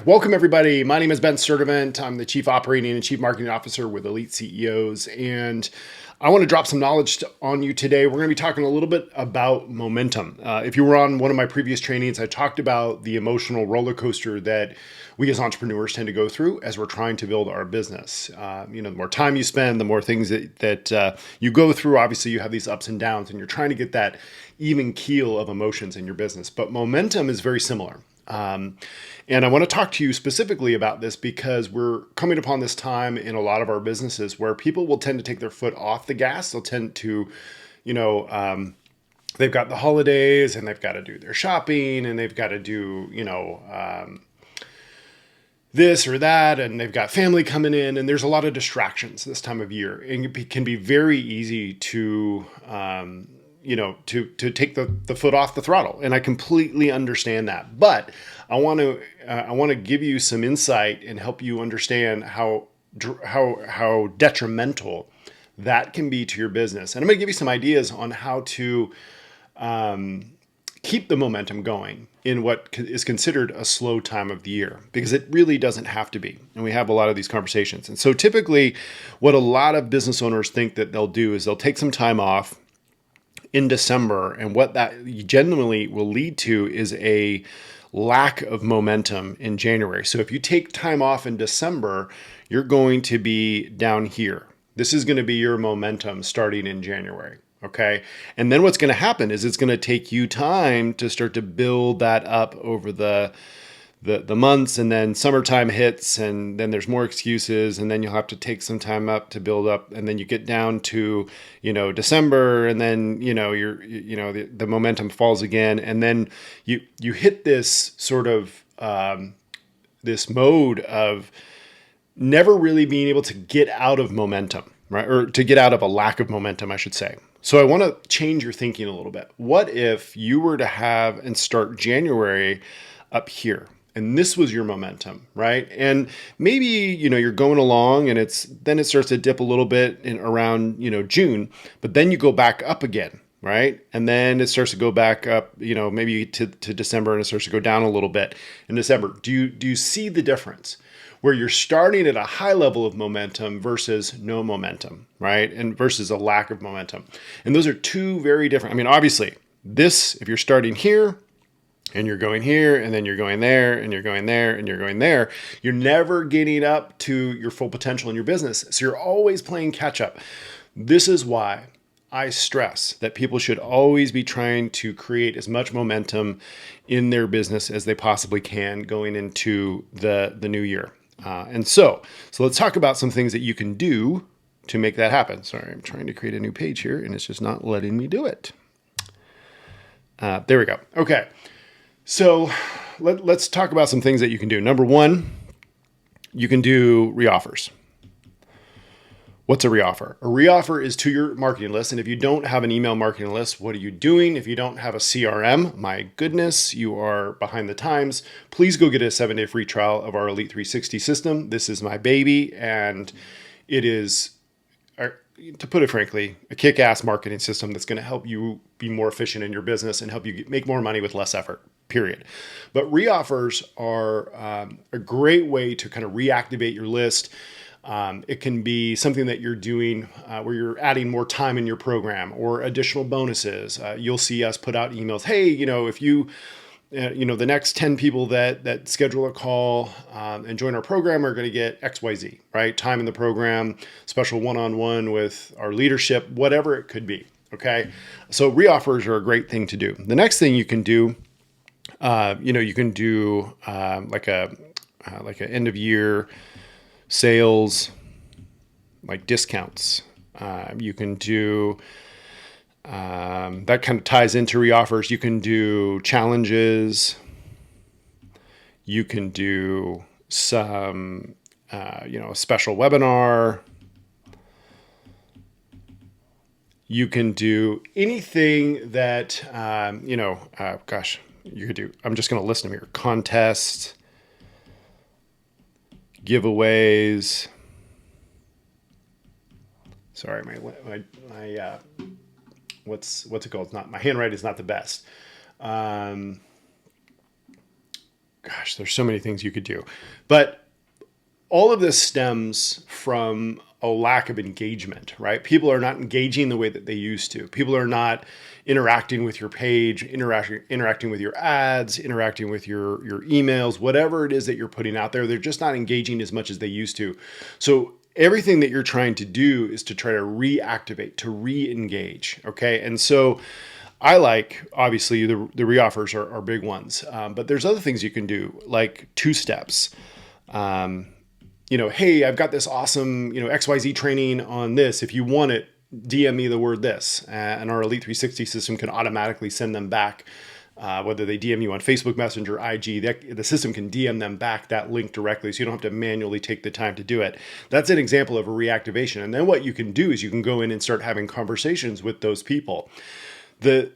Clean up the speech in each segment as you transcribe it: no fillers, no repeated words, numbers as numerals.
Welcome, everybody. My name is Ben Sturtevant. I'm the Chief Operating and Chief Marketing Officer with Elite CEOs, and I want to drop some knowledge on you today. We're going to be talking a little bit about momentum. If you were on one of my previous trainings, I talked about the emotional roller coaster that we as entrepreneurs tend to go through as we're trying to build our business. The more time you spend, the more things that you go through. Obviously, you have these ups and downs, and you're trying to get that even keel of emotions in your business. But momentum is very similar. And I want to talk to you specifically about this because we're coming upon this time in a lot of our businesses where people will tend to take their foot off the gas. They'll tend to, they've got the holidays and they've got to do their shopping and they've got to do, this or that, and they've got family coming in, and there's a lot of distractions this time of year. And it can be very easy to take the foot off the throttle. And I completely understand that. But I want to give you some insight and help you understand how detrimental that can be to your business. And I'm going to give you some ideas on how to keep the momentum going in what is considered a slow time of the year, because it really doesn't have to be. And we have a lot of these conversations. And so typically what a lot of business owners think that they'll do is they'll take some time off in December, and what that genuinely will lead to is a lack of momentum in January. So if you take time off in December, you're going to be down here. This is going to be your momentum starting in January. Okay. And then what's going to happen is it's going to take you time to start to build that up over the months, and then summertime hits, and then there's more excuses, and then you'll have to take some time up to build up, and then you get down to December, and then the momentum falls again, and then you hit this sort of this mode of never really being able to get out of momentum, right? Or to get out of a lack of momentum, I should say. So I want to change your thinking a little bit. What if you were to have and start January up here? And this was your momentum, right? And maybe, you're going along and then it starts to dip a little bit in around, June, but then you go back up again, right? And then it starts to go back up, maybe to December, and it starts to go down a little bit in December. Do you see the difference where you're starting at a high level of momentum versus no momentum, right? And versus a lack of momentum. And those are two very different. I mean, obviously if you're starting here, and you're going here, and then you're going there, and you're going there, and you're going there, you're never getting up to your full potential in your business. So you're always playing catch up. This is why I stress that people should always be trying to create as much momentum in their business as they possibly can going into the new year. So let's talk about some things that you can do to make that happen. Sorry, I'm trying to create a new page here, and it's just not letting me do it. There we go. Okay. So let's talk about some things that you can do. Number one, you can do reoffers. What's a reoffer? A reoffer is to your marketing list. And if you don't have an email marketing list, what are you doing? If you don't have a CRM, my goodness, you are behind the times. Please go get a 7-day free trial of our Elite 360 system. This is my baby, and it is, to put it frankly, a kick-ass marketing system that's going to help you be more efficient in your business and help you make more money with less effort, period. But reoffers are a great way to kind of reactivate your list. It can be something that you're doing where you're adding more time in your program or additional bonuses. You'll see us put out emails. Hey, if you the next 10 people that schedule a call and join our program are going to get XYZ, right? Time in the program, special one-on-one with our leadership, whatever it could be. Okay. So reoffers are a great thing to do. The next thing you can do, you can do like an end of year sales, like discounts. You can do that kind of ties into reoffers. You can do challenges. You can do some, a special webinar. You can do anything that, you could do. I'm just going to list them here. Contests, giveaways. Sorry, my what's it called? It's not, my handwriting is not the best. gosh, there's so many things you could do. But all of this stems from a lack of engagement, right? People are not engaging the way that they used to. People are not interacting with your page, interacting with your ads, interacting with your emails, whatever it is that you're putting out there. They're just not engaging as much as they used to. So everything that you're trying to do is to try to reactivate, to re-engage. Okay. And so I like, obviously, the reoffers are big ones, but there's other things you can do, like 2-steps. Hey, I've got this awesome, XYZ training on this. If you want it, DM me the word this. And our Elite 360 system can automatically send them back, whether they DM you on Facebook Messenger, IG, the system can DM them back that link directly, so you don't have to manually take the time to do it. That's an example of a reactivation. And then what you can do is you can go in and start having conversations with those people. The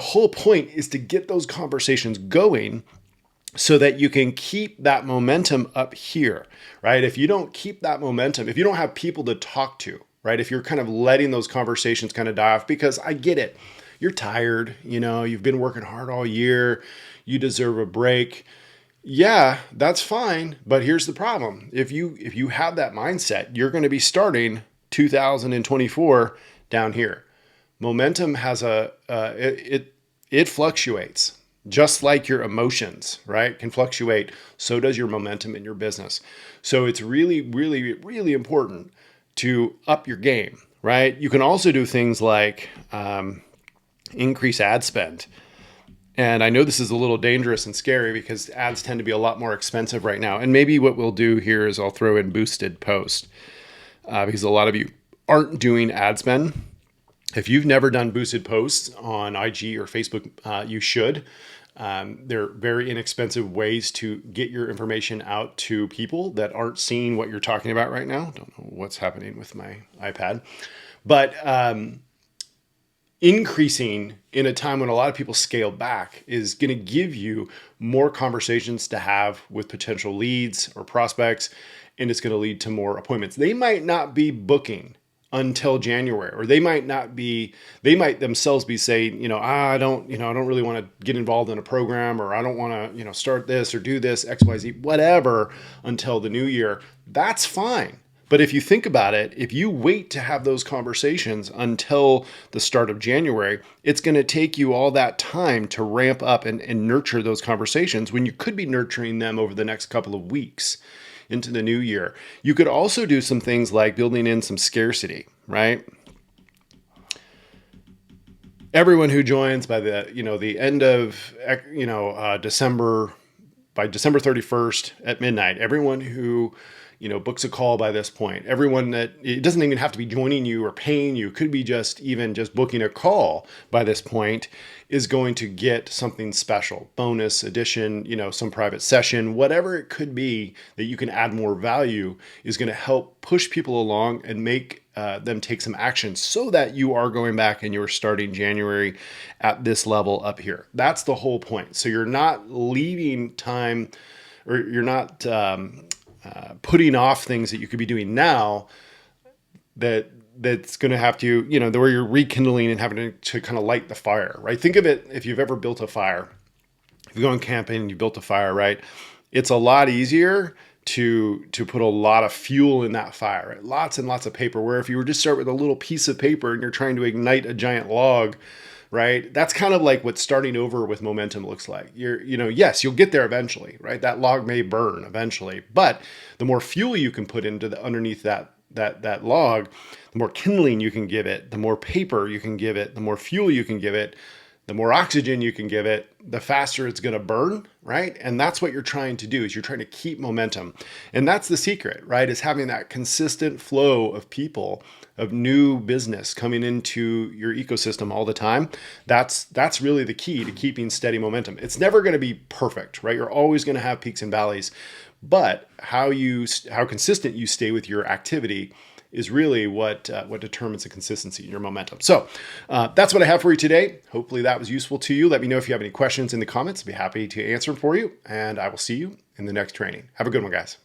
whole point is to get those conversations going so that you can keep that momentum up here, right? If you don't keep that momentum, if you don't have people to talk to, right? If you're kind of letting those conversations kind of die off, because I get it, you're tired, you've been working hard all year, you deserve a break. Yeah, that's fine, but here's the problem. If you have that mindset, you're going to be starting 2024 down here. Momentum has it fluctuates. Just like your emotions, right, can fluctuate, so does your momentum in your business. So it's really, really, really important to up your game, right? You can also do things like increase ad spend. And I know this is a little dangerous and scary because ads tend to be a lot more expensive right now. And maybe what we'll do here is I'll throw in boosted post because a lot of you aren't doing ad spend. If you've never done boosted posts on IG or Facebook, you should. They're very inexpensive ways to get your information out to people that aren't seeing what you're talking about right now. Don't know what's happening with my iPad. But increasing in a time when a lot of people scale back is going to give you more conversations to have with potential leads or prospects, and it's going to lead to more appointments. They might not be booking until January, or they might themselves be saying, I don't really want to get involved in a program, or I don't want to, start this or do this, XYZ, whatever, until the new year. That's fine. But if you think about it, if you wait to have those conversations until the start of January, it's going to take you all that time to ramp up and nurture those conversations when you could be nurturing them over the next couple of weeks into the new year. You could also do some things like building in some scarcity, right? Everyone who joins by the end of December, by December 31st at midnight, everyone who books a call by this point, everyone that it doesn't even have to be joining you or paying you, could be just booking a call by this point, is going to get something special, bonus edition, some private session, whatever it could be that you can add more value is going to help push people along and make them take some action so that you are going back and you're starting January at this level up here. That's the whole point. So you're not leaving time, or you're not putting off things that you could be doing now that's going to have to, where you're rekindling and having to kind of light the fire, right? Think of it, if you've ever built a fire, if you go on camping and you built a fire, right? It's a lot easier to put a lot of fuel in that fire, right? Lots and lots of paper, where if you were just start with a little piece of paper and you're trying to ignite a giant log, right? That's kind of like what starting over with momentum looks like. Yes, you'll get there eventually, right? That log may burn eventually, but the more fuel you can put into underneath that log, the more kindling you can give it, the more paper you can give it, the more fuel you can give it, the more oxygen you can give it, the faster it's going to burn, right? And that's what you're trying to do, is you're trying to keep momentum. And that's the secret, right? Is having that consistent flow of people, of new business coming into your ecosystem all the time. That's really the key to keeping steady momentum. It's never going to be perfect, right? You're always going to have peaks and valleys, but how consistent you stay with your activity is really what determines the consistency in your momentum. So that's what I have for you today. Hopefully that was useful to you. Let me know if you have any questions in the comments. I'd be happy to answer them for you, and I will see you in the next training. Have a good one, guys.